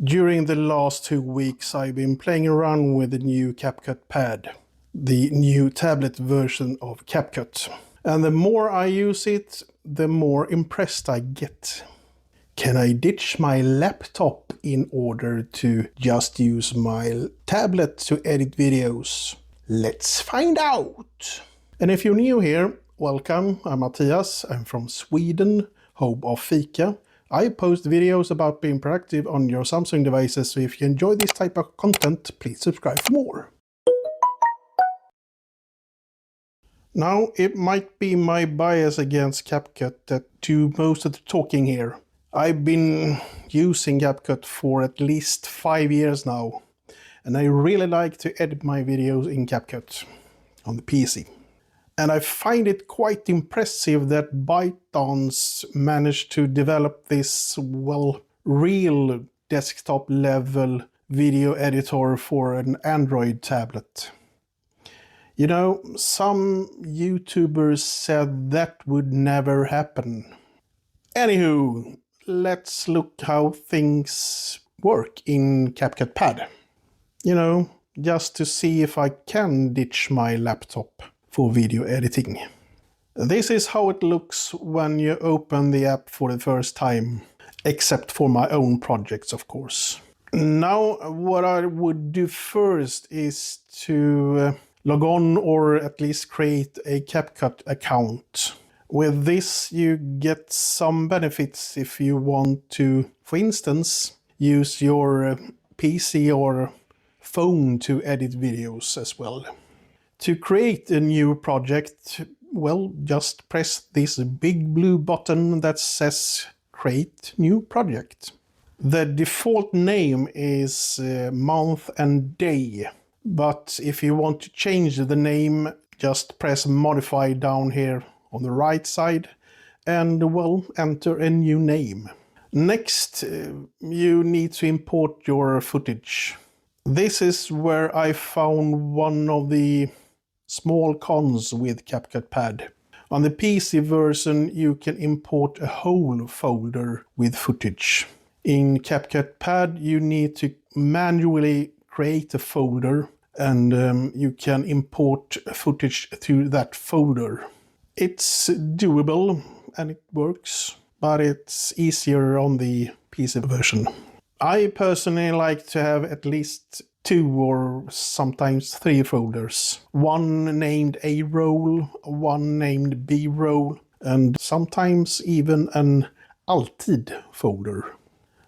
During the last 2 weeks I've been playing around with the new CapCut Pad, the new tablet version of CapCut. And the more I use it, the more impressed I get. Can I ditch my laptop in order to just use my tablet to edit videos? Let's find out! And if you're new here, welcome, I'm Mattias, I'm from Sweden, home of Fika. I post videos about being productive on your Samsung devices, so if you enjoy this type of content, please subscribe for more. Now, it might be my bias against CapCut that do most of the talking here. I've been using CapCut for at least 5 years now, and I really like to edit my videos in CapCut on the PC. And I find it quite impressive that ByteDance managed to develop this, well, real desktop level video editor for an Android tablet. You know, some YouTubers said that would never happen. Anywho, let's look how things work in CapCut Pad. You know, just to see if I can ditch my laptop for video editing. This is how it looks when you open the app for the first time, except for my own projects, of course. Now, what I would do first is to log on or at least create a CapCut account. With this, you get some benefits if you want to, for instance, use your PC or phone to edit videos as well. To create a new project, well, just press this big blue button that says Create New Project. The default name is month and day, but if you want to change the name, just press Modify down here on the right side and, well, enter a new name. Next, you need to import your footage. This is where I found one of the small cons with CapCut Pad. On the PC version, you can import a whole folder with footage. In CapCut Pad, you need to manually create a folder and you can import footage through that folder. It's doable and it works, but it's easier on the PC version. I personally like to have at least 2 or sometimes 3 folders. One named A roll, one named B roll, and sometimes even an Alltid folder.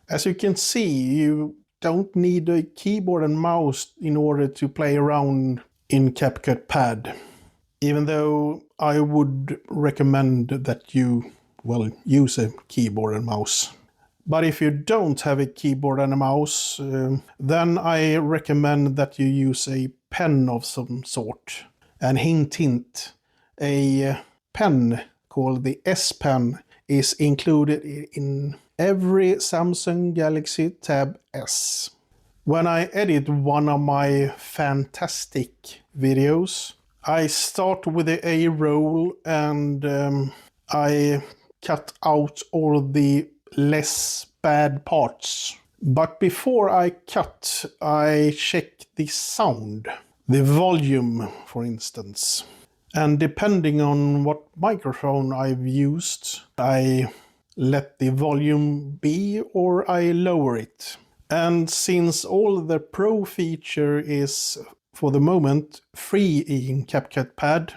As you can see, you don't need a keyboard and mouse in order to play around in CapCut Pad. Even though I would recommend that you, well, use a keyboard and mouse. But if you don't have a keyboard and a mouse, then I recommend that you use a pen of some sort. And hint, a pen called the S Pen is included in every Samsung Galaxy Tab S. When I edit one of my fantastic videos, I start with the A roll and I cut out all the less bad parts. But before I cut, I check the sound, the volume, for instance. And depending on what microphone I've used, I let the volume be or I lower it. And since all the Pro feature is, for the moment, free in CapCut Pad,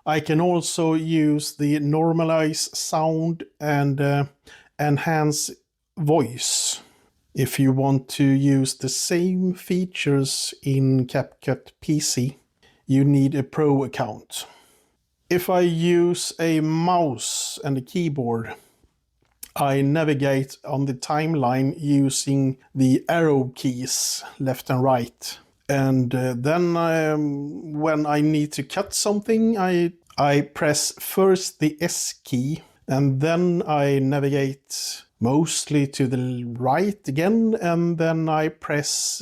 I can also use the normalize sound and enhance voice. If you want to use the same features in CapCut PC, you need a Pro account. If I use a mouse and a keyboard, I navigate on the timeline using the arrow keys left and right. And then when I need to cut something, I press first the S key and then I navigate mostly to the right again, and then I press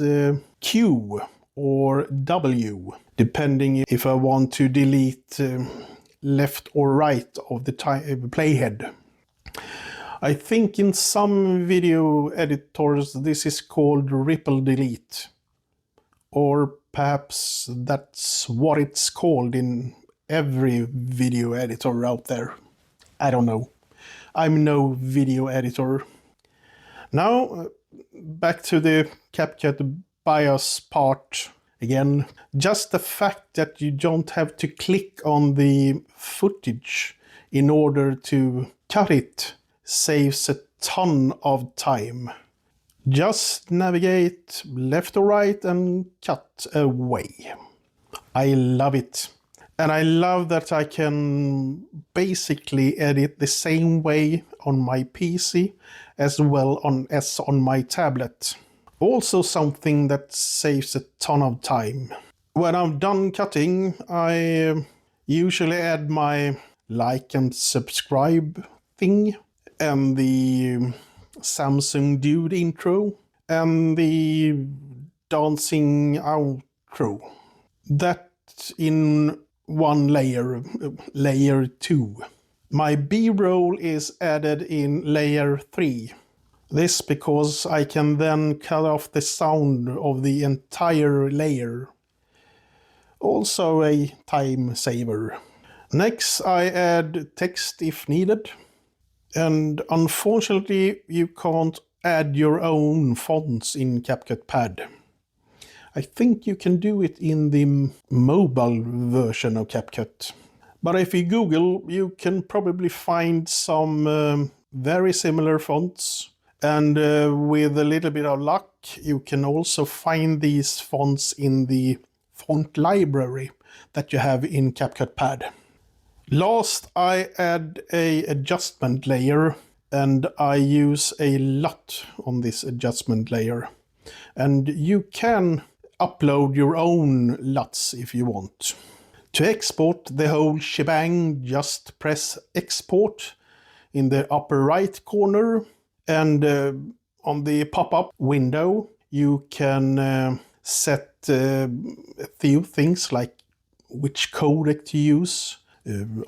Q or W, depending if I want to delete left or right of the playhead. I think in some video editors this is called ripple delete. Or perhaps that's what it's called in every video editor out there. I don't know. I'm no video editor. Now, back to the CapCut BIOS part again. Just the fact that you don't have to click on the footage in order to cut it saves a ton of time. Just navigate left or right and cut away. I love it. And I love that I can basically edit the same way on my PC as well as on my tablet. Also something that saves a ton of time. When I'm done cutting, I usually add my like and subscribe thing and the Samsung Dude intro and the dancing outro. That in one layer, layer 2. My B-roll is added in layer 3. This because I can then cut off the sound of the entire layer. Also a time saver. Next I add text if needed. And unfortunately you can't add your own fonts in CapCut Pad. I think you can do it in the mobile version of CapCut. But if you Google, you can probably find some very similar fonts. And with a little bit of luck, you can also find these fonts in the font library that you have in CapCut Pad. Last, I add a adjustment layer, and I use a LUT on this adjustment layer. And you can upload your own LUTs if you want. To export the whole shebang, just press export in the upper right corner, and on the pop-up window you can set a few things like which codec to use,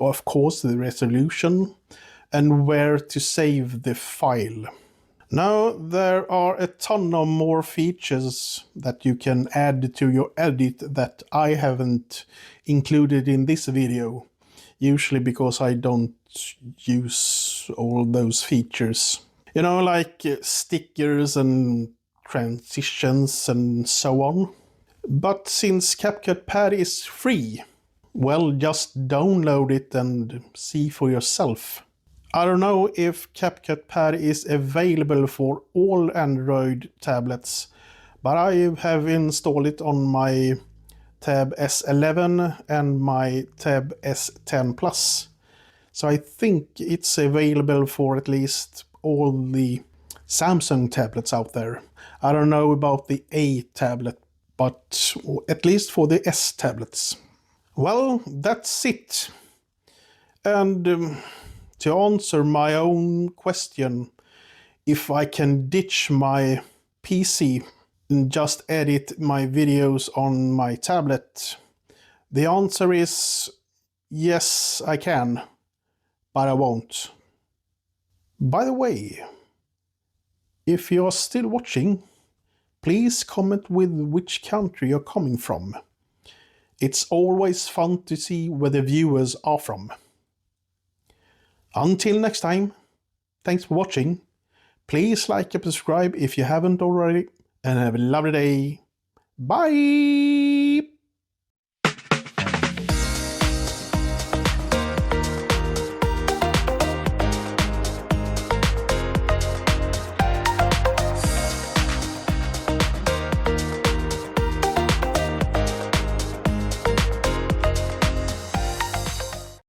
of course the resolution, and where to save the file. Now there are a ton of more features that you can add to your edit that I haven't included in this video, usually because I don't use all those features. You know, like stickers and transitions and so on. But since CapCut Pad is free, well, just download it and see for yourself. I don't know if CapCut Pad is available for all Android tablets, but I have installed it on my Tab S11 and my Tab S10 Plus. So I think it's available for at least all the Samsung tablets out there. I don't know about the A tablet, but at least for the S tablets. Well, that's it. And to answer my own question, if I can ditch my PC and just edit my videos on my tablet, the answer is yes, I can, but I won't. By the way, if you're still watching, please comment with which country you're coming from. It's always fun to see where the viewers are from. Until next time, thanks for watching. Please like and subscribe if you haven't already, and have a lovely day. Bye!